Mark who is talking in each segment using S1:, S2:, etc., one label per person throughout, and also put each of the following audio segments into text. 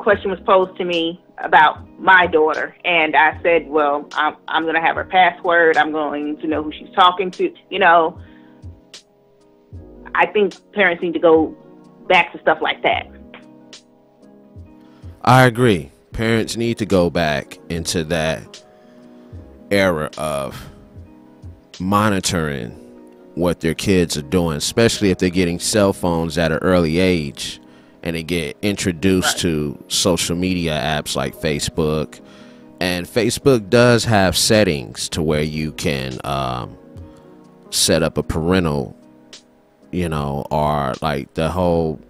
S1: question was posed to me about my daughter, and I said, well, I'm going to have her password. I'm going to know who she's talking to. You know, I think parents need to go back to stuff like that.
S2: I agree. Parents need to go back into that era of monitoring what their kids are doing, especially if they're getting cell phones at an early age and they get introduced to social media apps like Facebook. And Facebook does have settings to where you can set up a parental, you know, or like the whole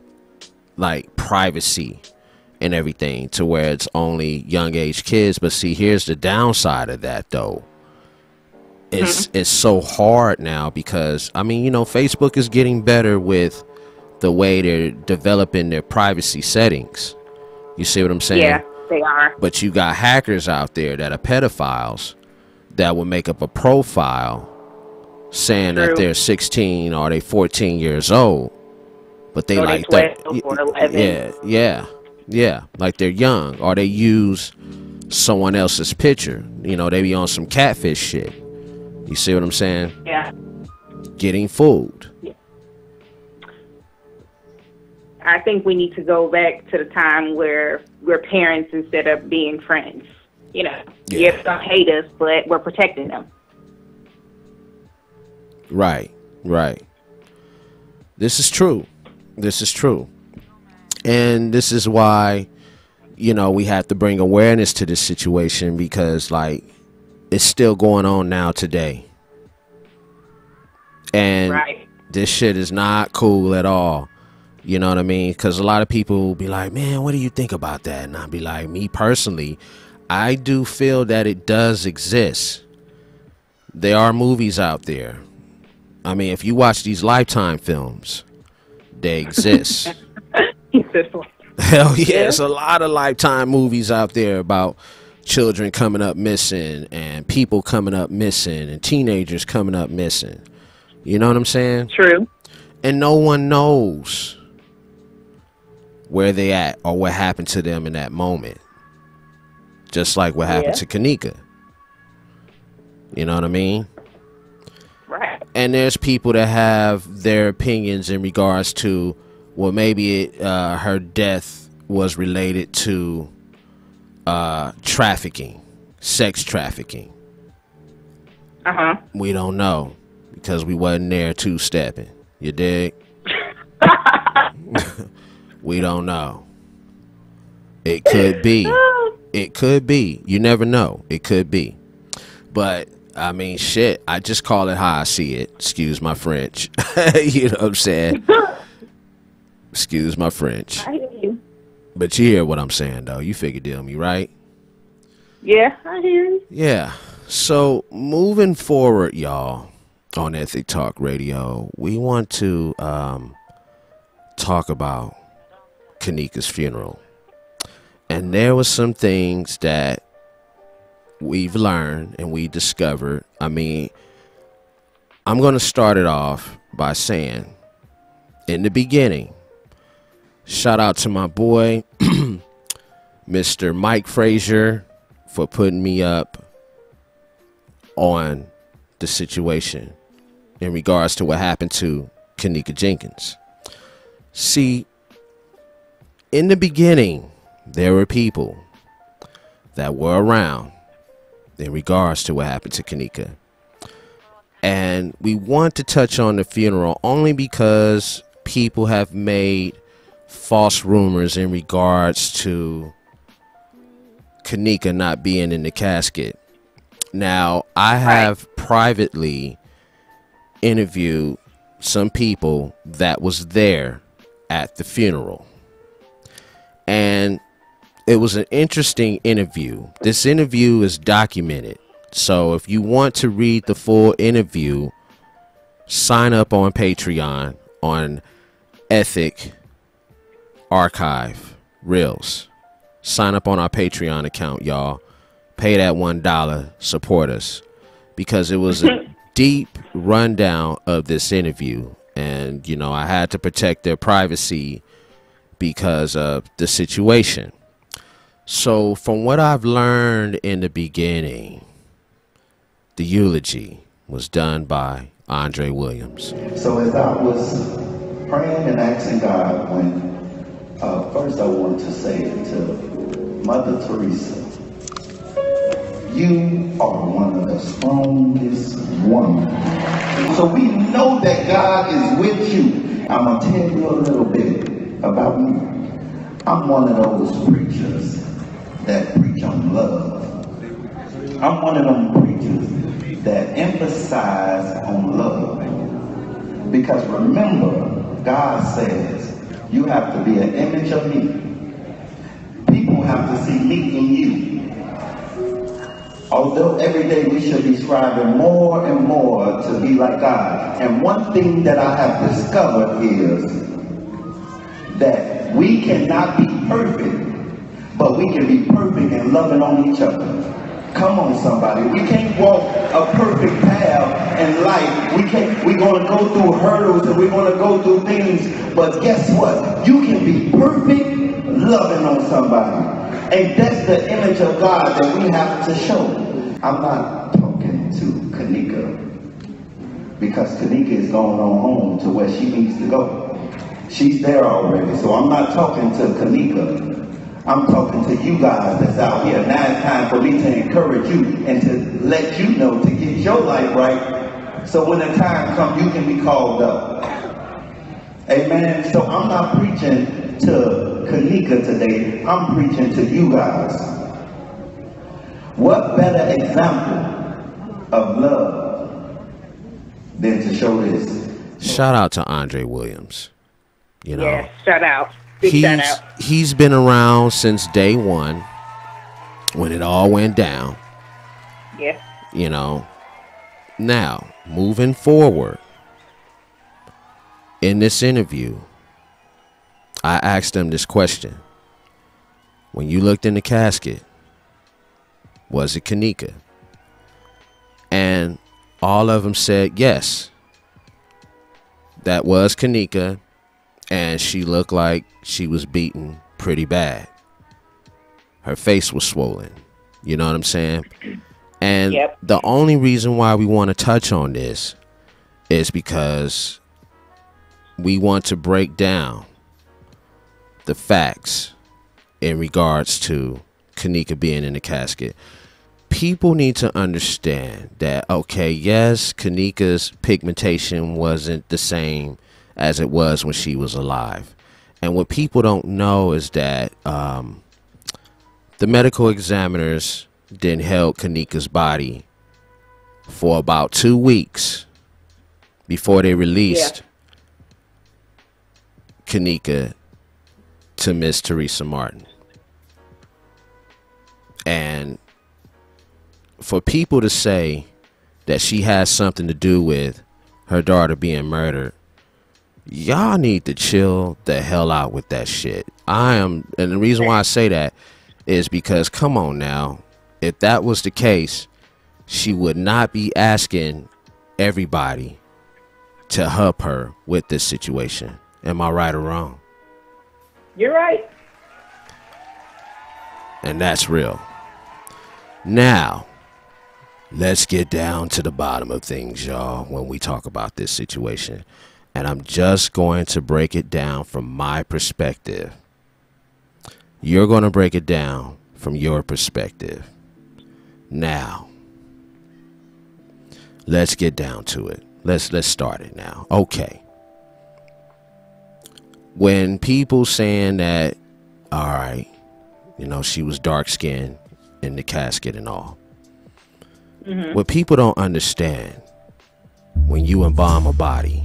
S2: like privacy and everything, to where it's only young age kids. But see, here's the downside of that though. It's so hard now because, I mean, you know, Facebook is getting better with the way they're developing their privacy settings. You see what I'm saying?
S1: Yeah, they are.
S2: But you got hackers out there that are pedophiles that will make up a profile saying that they're 16 or they 14 years old, but they like that. Yeah, like they're young, or they use someone else's picture. You know, they be on some catfish shit. You see what I'm saying?
S1: Yeah.
S2: Getting fooled.
S1: Yeah. I think we need to go back to the time where we're parents instead of being friends. You know, yes, don't hate us, but we're protecting them.
S2: Right, right. This is true. This is true. And this is why, you know, we have to bring awareness to this situation, because, like, it's still going on now today. And this shit is not cool at all. You know what I mean? Because a lot of people will be like, man, what do you think about that? And I'll be like, me personally, I do feel that it does exist. There are movies out there. I mean, if you watch these Lifetime films, they exist. Hell yeah, there's a lot of Lifetime movies out there about children coming up missing and people coming up missing and teenagers coming up missing. You know what I'm saying?
S1: True.
S2: And no one knows where they at or what happened to them in that moment. Just like what happened to Kanika. You know what I mean?
S1: Right.
S2: And there's people that have their opinions in regards to, well, maybe her death was related to trafficking, sex trafficking. We don't know because we wasn't there two-stepping. You dig? We don't know. It could be. It could be. You never know. It could be. But I mean, shit, I just call it how I see it. Excuse my French. You know what I'm saying? Excuse my French.
S1: I hear you.
S2: But you hear what I'm saying, though. You figure deal me, right?
S1: Yeah, I hear you.
S2: Yeah. So moving forward, y'all, on Ethic Talk Radio, we want to talk about Kanika's funeral. And there was some things that we've learned and we discovered. I mean, I'm going to start it off by saying, in the beginning, shout out to my boy, Mr. Mike Frazier, for putting me up on the situation in regards to what happened to Kanika Jenkins. See, in the beginning, there were people that were around in regards to what happened to Kanika. And we want to touch on the funeral only because people have made false rumors in regards to Kanika not being in the casket. Now, I have privately interviewed some people that was there at the funeral. And it was an interesting interview. This interview is documented. So if you want to read the full interview, sign up on Patreon on Ethic Archive Reels. Sign up on our Patreon account, y'all. Pay that $1, support us, because it was a deep rundown of this interview, and you know, I had to protect their privacy because of the situation. So from what I've learned in the beginning, the eulogy was done by Andre Williams.
S3: So as I was praying and asking God, when first I want to say to Mother Teresa, you are one of the strongest women. So we know that God is with you. I'm going to tell you a little bit about me. I'm one of those preachers that preach on love. I'm one of them preachers that emphasize on love. Because remember, God says you have to be an image of me. People have to see me in you. Although every day we should be striving more and more to be like God. And one thing that I have discovered is that we cannot be perfect, but we can be perfect in loving on each other. Come on, somebody. We can't walk a perfect path in life. We're going to go through hurdles and we're going to go through things. But guess what? You can be perfect loving on somebody. And that's the image of God that we have to show. I'm not talking to Kanika because Kanika is going on home to where she needs to go. She's there already. So I'm not talking to Kanika. I'm talking to you guys that's out here. Now it's time for me to encourage you and to let you know to get your life right. So when the time comes, you can be called up. Amen. So I'm not preaching to Kanika today. I'm preaching to you guys. What better example of love than to show this?
S2: Shout out to Andre Williams. You know,
S1: yeah, shout out. Big shout out.
S2: He's been around since day one when it all went down.
S1: Yeah.
S2: You know, now moving forward in this interview, I asked him this question. When you looked in the casket, was it Kanika? And all of them said yes. That was Kanika, and she looked like she was beaten pretty bad. Her face was swollen. You know what I'm saying? And
S1: yep.
S2: The only reason why we want to touch on this is because we want to break down the facts in regards to Kanika being in the casket. People need to understand that, okay, yes, Kanika's pigmentation wasn't the same as it was when she was alive. And what people don't know is that the medical examiners then held Kanika's body for about 2 weeks before they released Kanika to Miss Teresa Martin. And for people to say that she has something to do with her daughter being murdered, y'all need to chill the hell out with that shit. And the reason why I say that is because, come on now, if that was the case, she would not be asking everybody to help her with this situation. Am I right or wrong?
S1: You're right.
S2: And that's real. Now, let's get down to the bottom of things, y'all, when we talk about this situation. And I'm just going to break it down from my perspective. You're going to break it down from your perspective. Now, let's get down to it. Let's start it now. Okay. When people saying that, all right, you know, she was dark-skinned in the casket and all. Mm-hmm. What people don't understand, when you embalm a body,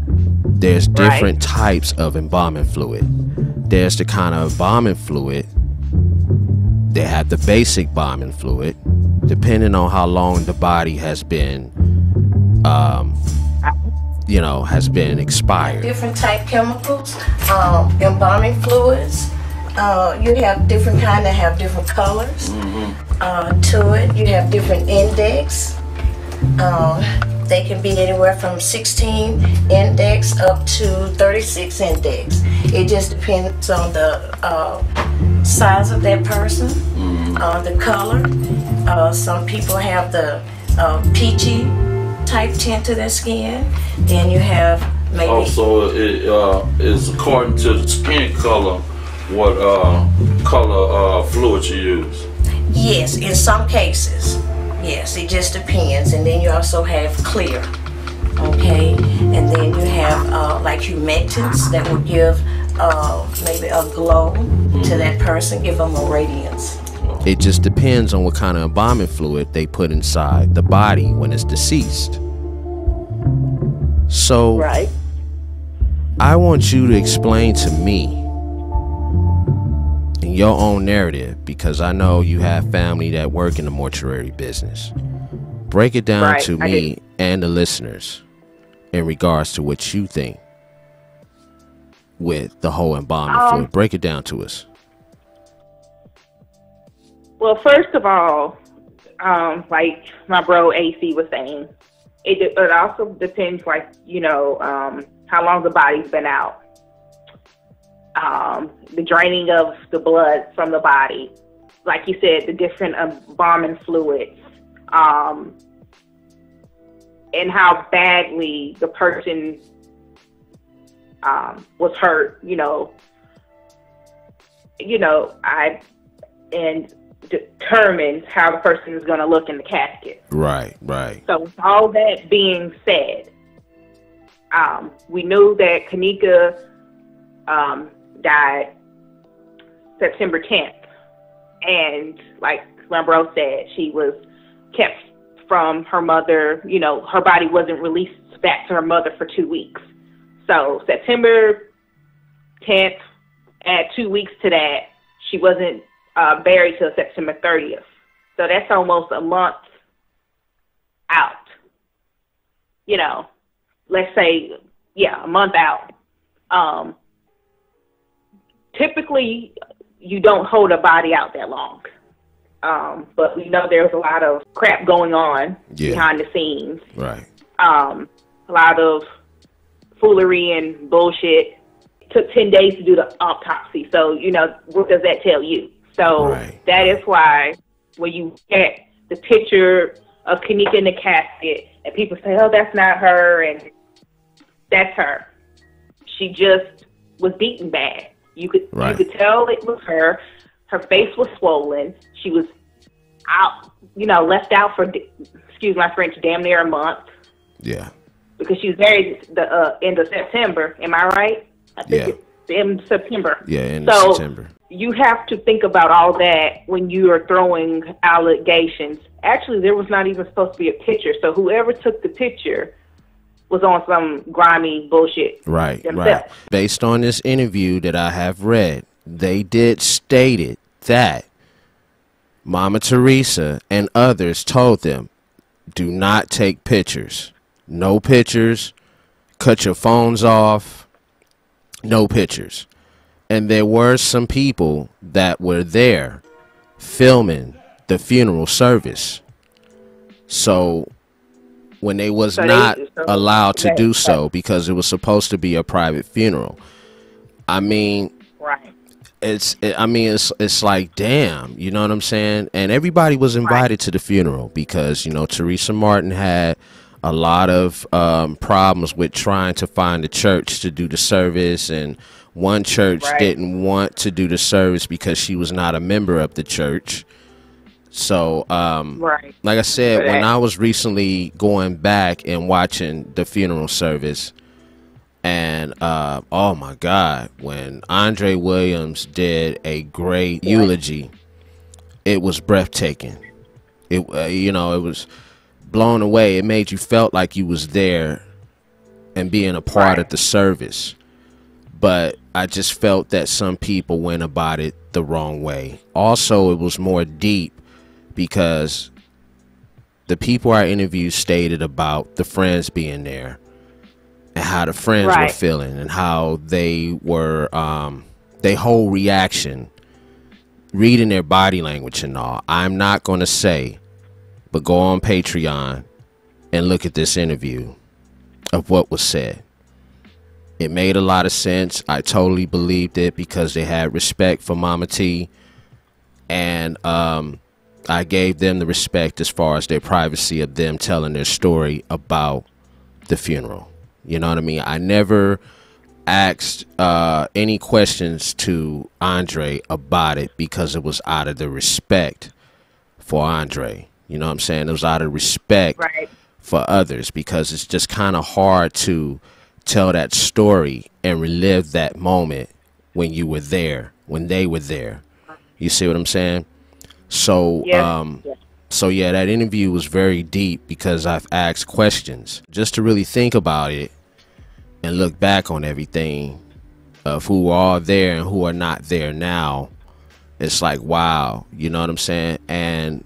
S2: there's different types of embalming fluid. There's the kind of embalming fluid. They have the basic embalming fluid, depending on how long the body has been, has been expired.
S4: Different type chemicals, embalming fluids. You have different kind that have different colors to it. You have different index. They can be anywhere from 16 index up to 36 index. It just depends on the size of that person, the color. Some people have the peachy type tint to their skin. Then you have maybe...
S5: Also, it is according to the skin color, what color fluid you use.
S4: Yes, in some cases. Yes, it just depends. And then you also have clear. Okay, and then you have like humectants that will give maybe a glow to that person, give them a radiance.
S2: It just depends on what kind of embalming fluid they put inside the body when it's deceased. So,
S1: Right.
S2: I want you to explain to me in your own narrative, because I know you have family that work in the mortuary business. Break it down
S1: Right,
S2: to me and the listeners in regards to what you think with the whole embalming fluid. Break it down to us.
S1: Well, first of all, like my bro AC was saying, it also depends, like, you know, how long the body's been out, the draining of the blood from the body, like you said, the different embalming fluids, and how badly the person was hurt, and determines how the person is going to look in the casket.
S2: Right, right.
S1: So with all that being said, we knew that Kanika died September 10th. And like my bro said, she was kept from her mother. You know, her body wasn't released back to her mother for 2 weeks. So September 10th, add 2 weeks to that, she wasn't buried till September 30th. So that's almost a month out. You know, let's say, a month out. Typically, you don't hold a body out that long. But we know there's a lot of crap going on behind the scenes.
S2: Right.
S1: A lot of foolery and bullshit. It took 10 days to do the autopsy. So, you know, what does that tell you? So that is why when you get the picture of Kanika in the casket and people say, oh, that's not her, and that's her. She just was beaten bad. You could tell it was her. Her face was swollen. She was out, left out for, excuse my French, damn near a month.
S2: Yeah.
S1: Because she was buried the end of September. Am I right? I think it's the end of September.
S2: Yeah, end of September.
S1: You have to think about all that when you are throwing allegations. Actually, there was not even supposed to be a picture. So whoever took the picture was on some grimy bullshit.
S2: Right, right. Based on this interview that I have read, they did stated that Mama Teresa and others told them, do not take pictures. No pictures. Cut your phones off. No pictures. And there were some people that were there filming the funeral service. So when they was not allowed to do so because it was supposed to be a private funeral, I mean, it's like, damn, you know what I'm saying? And everybody was invited to the funeral because, Teresa Martin had a lot of problems with trying to find a church to do the service, and one church didn't want to do the service because she was not a member of the church. So, like I said, when I was recently going back and watching the funeral service, and oh my God, when Andre Williams did a great eulogy, it was breathtaking. It it was blown away. It made you felt like you was there and being a part of the service. But I just felt that some people went about it the wrong way. Also, it was more deep because the people I interviewed stated about the friends being there and how the friends were feeling and how they were, their whole reaction, reading their body language and all. I'm not going to say, but go on Patreon and look at this interview of what was said. It made a lot of sense. I totally believed it because they had respect for Mama T. And I gave them the respect as far as their privacy of them telling their story about the funeral. You know what I mean? I never asked any questions to Andre about it because it was out of the respect for Andre. You know what I'm saying? It was out of respect for others, because it's just kind of hard to tell that story and relive that moment when you were there, when they were there. You see what I'm saying? So, so yeah, that interview was very deep because I've asked questions just to really think about it and look back on everything of who are there and who are not there now. It's like, wow, you know what I'm saying? And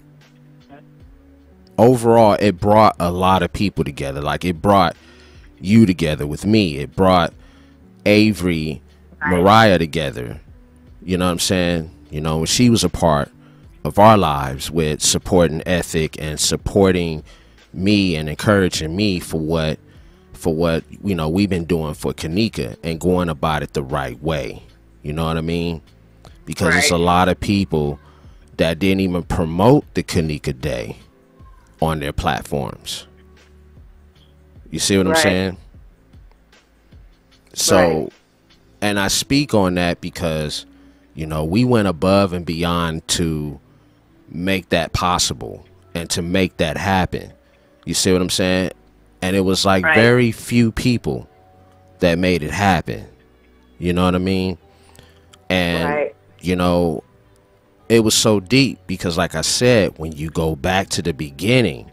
S2: overall, it brought a lot of people together. Like, it brought you together with me. It brought Avery, Mariah together. You know what I'm saying? You know, when she was a part of our lives with supporting Ethic and supporting me and encouraging me for what you know we've been doing for Kanika and going about it the right way. You know what I mean? Because it's a lot of people that didn't even promote the Kanika Day on their platforms. You see what I'm saying? So, and I speak on that because, you know, we went above and beyond to make that possible and to make that happen. You see what I'm saying? And it was like very few people that made it happen. You know what I mean? And, you know, it was so deep because, like I said, when you go back to the beginning,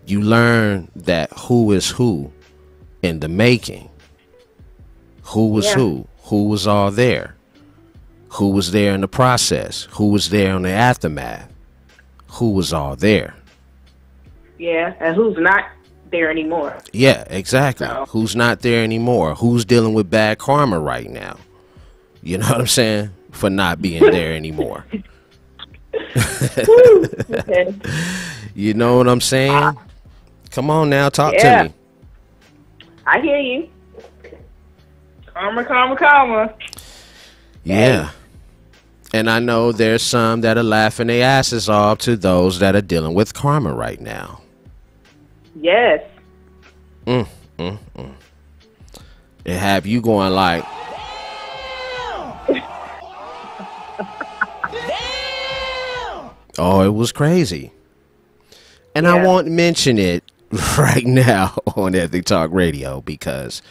S2: you learn that who is who in the making. Who was who was all there, who was there in the process, who was there in the aftermath, who was all there.
S1: Yeah, and who's not there anymore.
S2: Yeah, exactly. So. Who's not there anymore? Who's dealing with bad karma right now? You know what I'm saying? For not being there anymore. You know what I'm saying? Come on now, talk to me.
S1: I hear you. Karma, karma, karma.
S2: Yeah. And I know there's some that are laughing their asses off to those that are dealing with karma right now.
S1: Yes.
S2: It have you going like, oh, it was crazy. And I won't mention it right now on Ethic Talk Radio because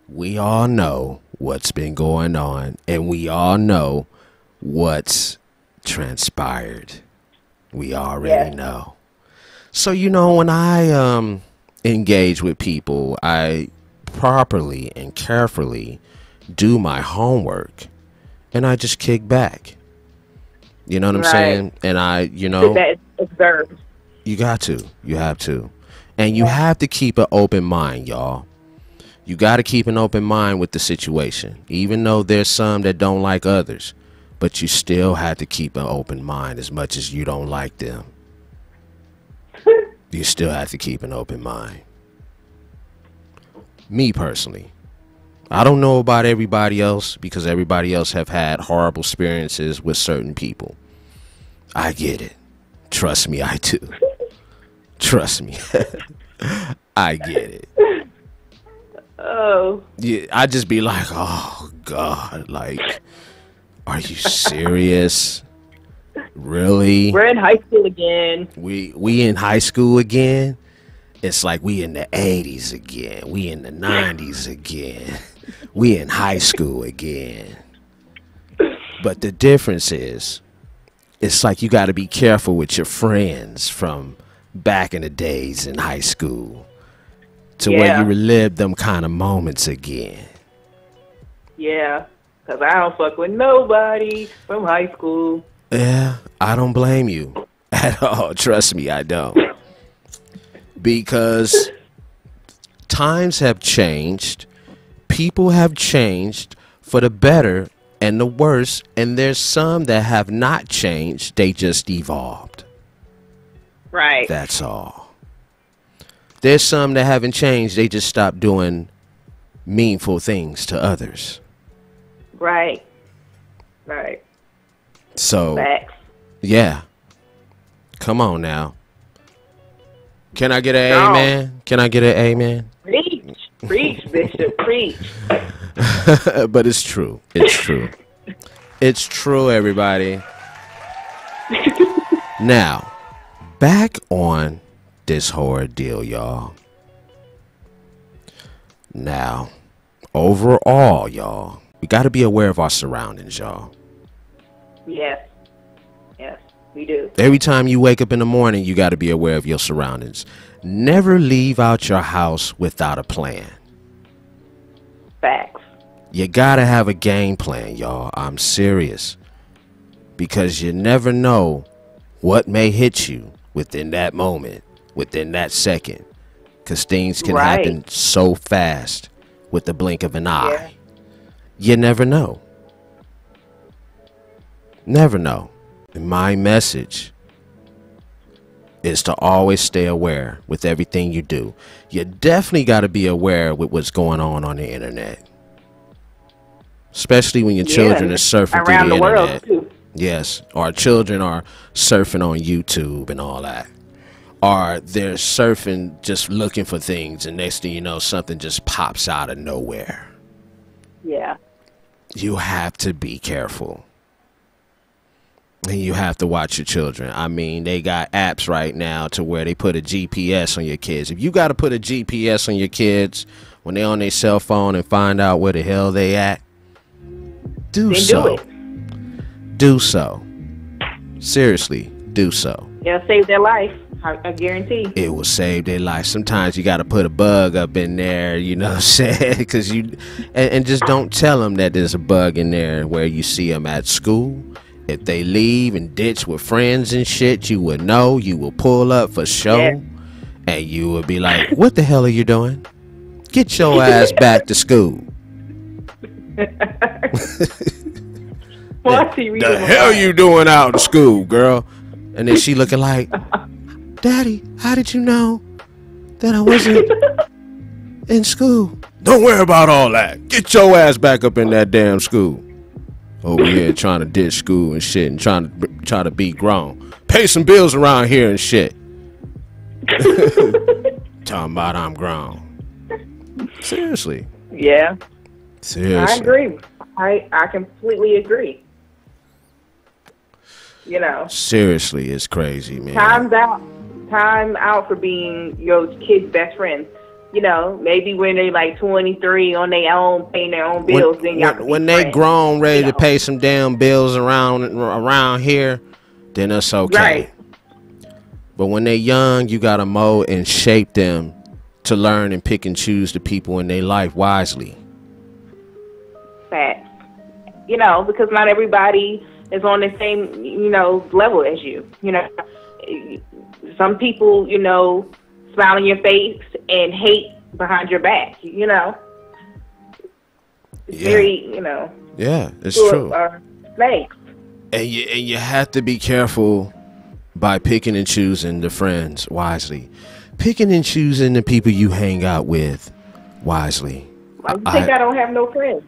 S2: we all know what's been going on and we all know what's transpired. We already know. So, you know, when I engage with people, I properly and carefully do my homework and I just kick back. You know what I'm saying? And I, you know,
S1: observe.
S2: You got to. You have to. And you have to keep an open mind, y'all. You got to keep an open mind with the situation, even though there's some that don't like others, but you still have to keep an open mind as much as you don't like them. You still have to keep an open mind. Me personally, I don't know about everybody else because everybody else have had horrible experiences with certain people. I get it. Trust me, I do. Trust me. I get it.
S1: Oh.
S2: Yeah, I just be like, oh God, like, are you serious? Really?
S1: We're in high school again.
S2: We in high school again? It's like we in the 80s again. We in the 90s again. We in high school again. But the difference is, it's like you got to be careful with your friends from back in the days in high school to where you relive them kind of moments again.
S1: Yeah, because I don't fuck with nobody from high school.
S2: Yeah, I don't blame you at all. Trust me, I don't. Because times have changed. People have changed for the better and the worse. And there's some that have not changed. They just evolved.
S1: Right.
S2: That's all. There's some that haven't changed. They just stopped doing meaningful things to others.
S1: Right. Right.
S2: So,
S1: facts.
S2: Yeah. Come on now. Can I get an amen? Can I get an amen?
S1: Preach. Preach, Bishop. Preach.
S2: But it's true. It's true. It's true, everybody. Now, back on this horror deal, y'all. Now, overall, y'all, we got to be aware of our surroundings, y'all.
S1: Yes. Yes, we do.
S2: Every time you wake up in the morning, you got to be aware of your surroundings. Never leave out your house without a plan.
S1: Facts.
S2: You got to have a game plan, y'all. I'm serious. Because you never know what may hit you within that moment, within that second. Because things can happen so fast with the blink of an eye. Yeah. You never know. Never know. And my message is to always stay aware with everything you do. You definitely got to be aware with what's going on the internet. Especially when your children are surfing through the internet. Too. Yes. Our children are surfing on YouTube and all that. Or they're surfing just looking for things, and next thing you know, something just pops out of nowhere.
S1: Yeah.
S2: You have to be careful. And you have to watch your children. I mean, they got apps right now to where they put a GPS on your kids. If you got to put a GPS on your kids when they're on their cell phone and find out where the hell they at, do so. Do so. Seriously, do so.
S1: It'll save their life. I guarantee.
S2: It will save their life. Sometimes you got to put a bug up in there, you know what I'm saying? Because and just don't tell them that there's a bug in there where you see them at school. If they leave and ditch with friends and shit, you would know. You will pull up for show. Yeah. And you would be like, what the hell are you doing? Get your ass back to school. The hell you doing out in school, girl? And then she looking like, Daddy, how did you know that I wasn't in school? Don't worry about all that. Get your ass back up in that damn school. Over here trying to ditch school and shit and trying to be grown. Pay some bills around here and shit. Talking about I'm grown. Seriously.
S1: Yeah.
S2: Seriously.
S1: I agree. I completely agree. You know.
S2: Seriously, it's crazy, man.
S1: Time out for being your kid's best friend. You know, maybe when they like 23 on their own, paying their own bills, then y'all
S2: when they grown, ready to pay some damn bills around here, then it's okay. Right. But when they're young, you gotta mold and shape them to learn and pick and choose the people in their life wisely.
S1: Facts. You know, because not everybody is on the same, you know, level as you. You know, some people, you know, smile in your face and hate behind your back. You know, it's very, you know.
S2: Yeah, it's true.
S1: Thanks.
S2: And you have to be careful by picking and choosing the friends wisely. Picking and choosing the people you hang out with wisely.
S1: I think I don't have no friends.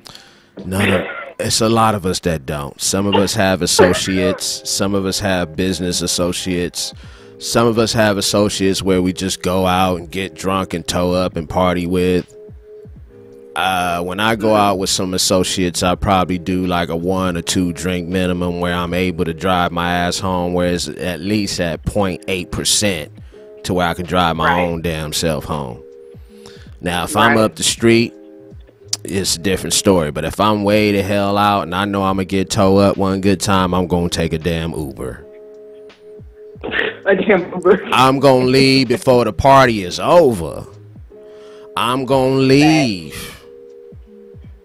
S2: No. It's a lot of us that don't. Some of us have associates. Some of us have business associates. Some of us have associates where we just go out and get drunk and toe up and party with. When I go out with some associates, I probably do like a 1 or 2 drink minimum where I'm able to drive my ass home, where it's at least at 0.8% to where I can drive my own damn self home. Now, if I'm up the street, it's a different story. But if I'm way the hell out and I know I'm going to get toe up one good time, I'm going to take a damn Uber. I'm going to leave before the party is over. I'm going to leave.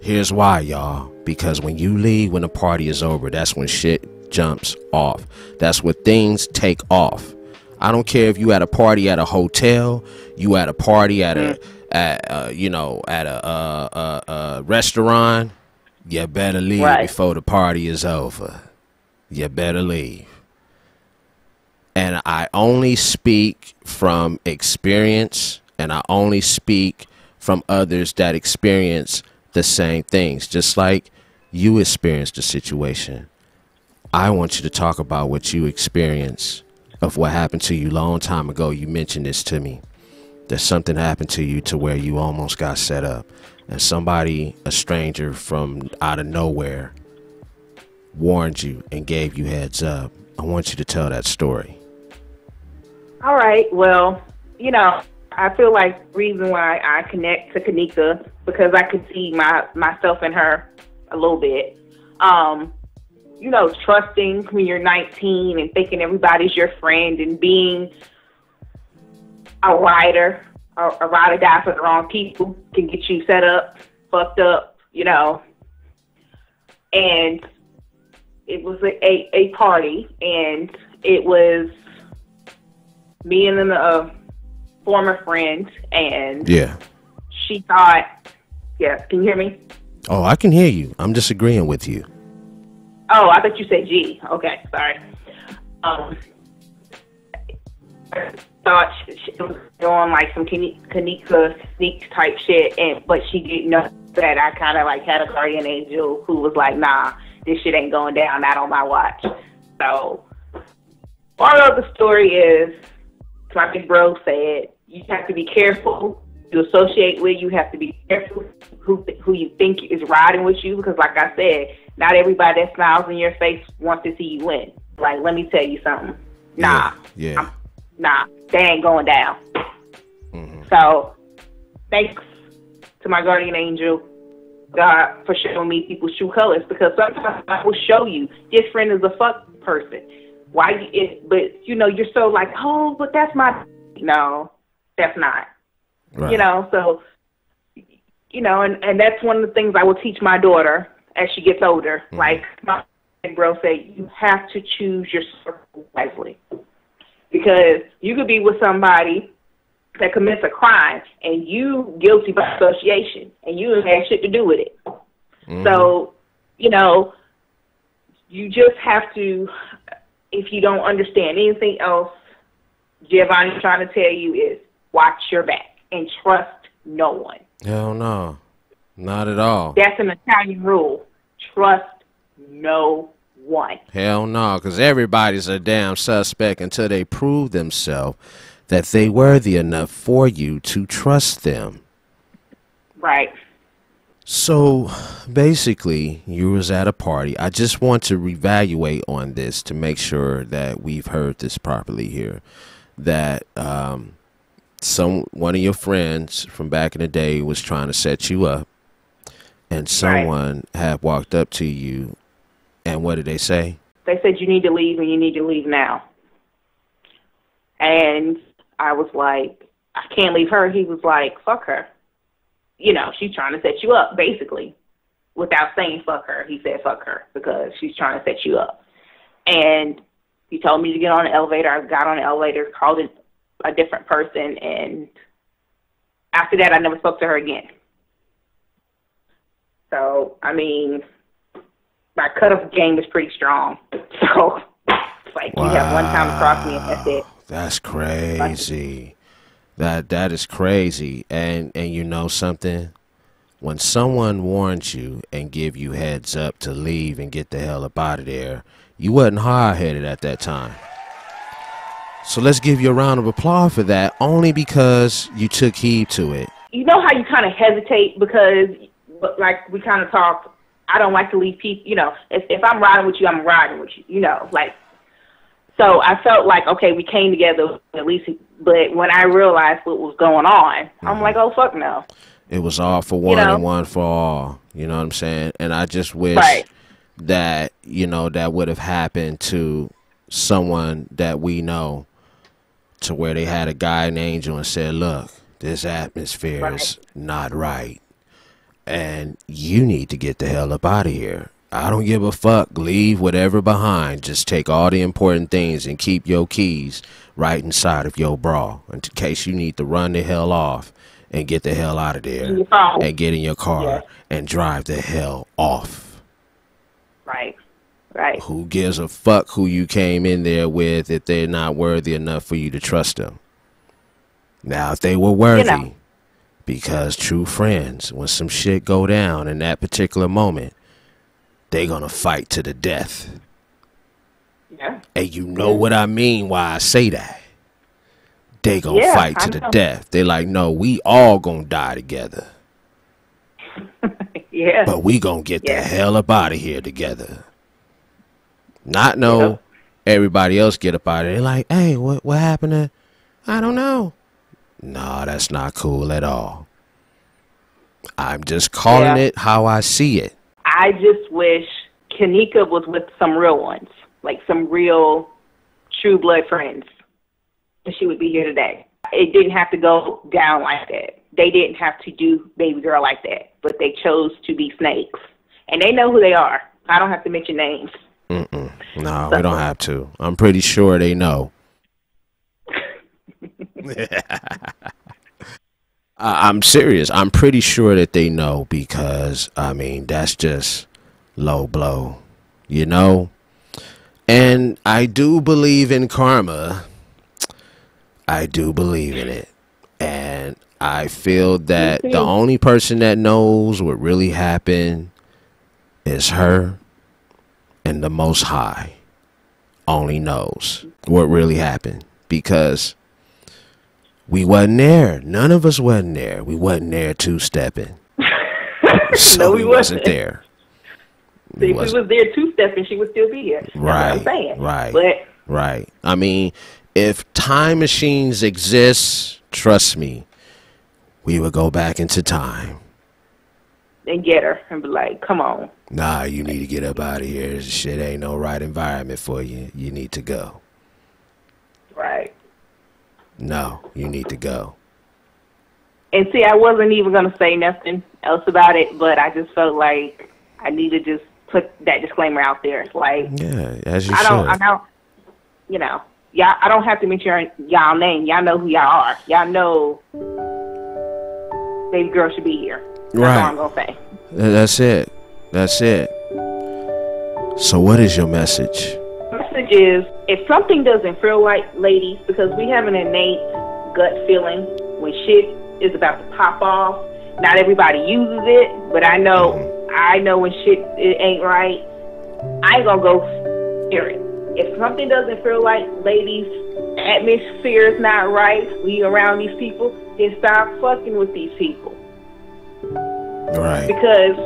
S2: Here's why, y'all. Because when you leave when the party is over, that's when shit jumps off. That's when things take off. I don't care if you at a party at a hotel, you at a party at a restaurant. You better leave before the party is over. You better leave. And I only speak from experience, and I only speak from others that experience the same things, just like you experienced the situation. I want you to talk about what you experienced of what happened to you a long time ago. You mentioned this to me. That something happened to you to where you almost got set up, and somebody, a stranger from out of nowhere, warned you and gave you heads up. I want you to tell that story.
S1: All right. Well, you know, I feel like the reason why I connect to Kanika, because I could see myself in her a little bit. You know, trusting when you're 19 and thinking everybody's your friend, and being a rider or die for the wrong people can get you set up, fucked up, you know. And it was a party, and it was me and a former friend, and
S2: yeah,
S1: she thought, yeah, can you hear me?
S2: Oh, I can hear you. I'm disagreeing with you.
S1: Oh, I thought you said G. Okay, sorry. I thought she was doing like some Kanika sneak type shit, but she didn't know that I kind of like had a guardian angel who was like, nah, this shit ain't going down, not on my watch. So, part of the story is, my big bro said, you have to be careful you associate with. You have to be careful who you think is riding with you, because like I said, not everybody that smiles in your face wants to see you win. Like, let me tell you something. Nah.
S2: Yeah.
S1: Nah, they ain't going down.
S2: Mm-hmm.
S1: So, thanks to my guardian angel, God, for showing me people's true colors, because sometimes I will show you this friend is a fuck person. Why? But you know, you're so like, oh, but that's my. No, that's not.
S2: Right.
S1: You know, so you know, and that's one of the things I will teach my daughter as she gets older. Mm-hmm. Like my bro said, you have to choose your circle wisely, because you could be with somebody that commits a crime and you guilty by association, and you ain't had shit to do with it. Mm-hmm. So, you know, you just have to. If you don't understand anything else, Giovanni's trying to tell you is watch your back and trust no one.
S2: Hell no. Not at all.
S1: That's an Italian rule. Trust no one.
S2: Hell no, because everybody's a damn suspect until they prove themselves that they worthy enough for you to trust them.
S1: Right.
S2: So basically, you was at a party. I just want to reevaluate on this to make sure that we've heard this properly here. That one of your friends from back in the day was trying to set you up, and someone had walked up to you, and what did they say?
S1: They said you need to leave, and you need to leave now. And I was like, I can't leave her. He was like, fuck her. You know, she's trying to set you up, basically. Without saying fuck her, he said fuck her, because she's trying to set you up. And he told me to get on the elevator. I got on the elevator, called it a different person, and after that, I never spoke to her again. So, I mean, my cutoff game is pretty strong. So, it's like, wow. You have one time to cross me, and that's it.
S2: That's crazy. That is crazy. And you know something? When someone warns you and give you heads up to leave and get the hell up out of there, you wasn't hard-headed at that time. So let's give you a round of applause for that, only because you took heed to it.
S1: You know how you kind of hesitate because, like we kind of talked, I don't like to leave people, you know, if I'm riding with you, I'm riding with you, you know, like. So I felt like, okay, we came together at least, but when I realized what was going on, I'm like, oh, fuck no.
S2: It was all for one and one for all. You know what I'm saying? And I just wish that, you know, that would have happened to someone that we know, to where they had a guardian angel and said, look, this atmosphere is not right, and you need to get the hell up out of here. I don't give a fuck. Leave whatever behind. Just take all the important things and keep your keys right inside of your bra, in case you need to run the hell off and get the hell out of there and get in your car and drive the hell off.
S1: Right. Right.
S2: Who gives a fuck who you came in there with if they're not worthy enough for you to trust them? Now, if they were worthy, Because true friends, when some shit go down in that particular moment, they gonna fight to the death.
S1: Yeah.
S2: And you know what I mean why I say that. They gonna fight to the death. They like, no, we all gonna die together.
S1: Yeah.
S2: But we gonna get the hell up out of here together. Not everybody else get up out of there. They're like, hey, what happened to, I don't know. No, that's not cool at all. I'm just calling it how I see it.
S1: I just wish Kanika was with some real ones, like some real true blood friends, and she would be here today. It didn't have to go down like that. They didn't have to do baby girl like that, but they chose to be snakes. And they know who they are. I don't have to mention names.
S2: No, we don't have to. I'm pretty sure they know. I'm serious. I'm pretty sure that they know because, I mean, that's just low blow, you know? And I do believe in karma. I do believe in it. And I feel that the only person that knows what really happened is her, and the Most High only knows what really happened, because we wasn't there. None of us wasn't there. We wasn't there two-stepping. So
S1: no, we
S2: wasn't there.
S1: See, if we was there two-stepping, she would still be here. That's what I'm saying.
S2: Right. I mean, if time machines exist, trust me, we would go back into time.
S1: And get her and be like, come on.
S2: Nah, you need to get up out of here. This shit ain't no right environment for you. You need to go.
S1: Right.
S2: No, you need to go.
S1: And see, I wasn't even going to say nothing else about it, but I just felt like I need to just put that disclaimer out there. Like,
S2: yeah, as you should.
S1: I don't, you know, y'all, I don't have to mention y'all name. Y'all know who y'all are. Y'all know baby girl should be here. That's all I'm going to say.
S2: That's it. That's it. So what is your message?
S1: The message is, if something doesn't feel right, ladies, because we have an innate gut feeling when shit is about to pop off. Not everybody uses it, but I know when shit it ain't right. I ain't gonna go hear it. If something doesn't feel right, ladies, atmosphere is not right, we around these people, then stop fucking with these people.
S2: Right.
S1: Because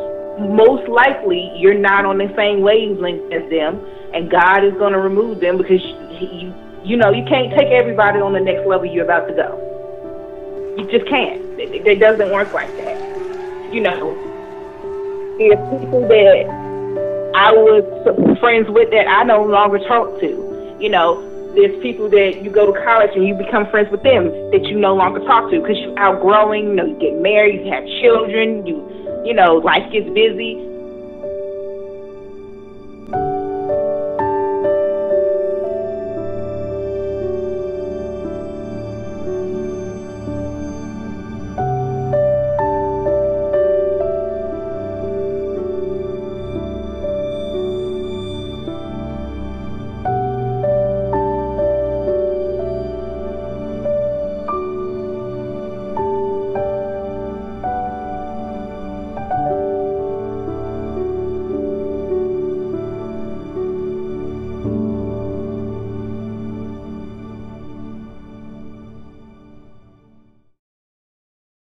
S1: most likely you're not on the same wavelength as them, and God is going to remove them because you know you can't take everybody on the next level you're about to go. You just can't. It doesn't work like that. You know, there's people that I was friends with that I no longer talk to. You know, there's people that you go to college and you become friends with them that you no longer talk to because you're outgrowing. You know, you get married, you have children, you know, life gets busy.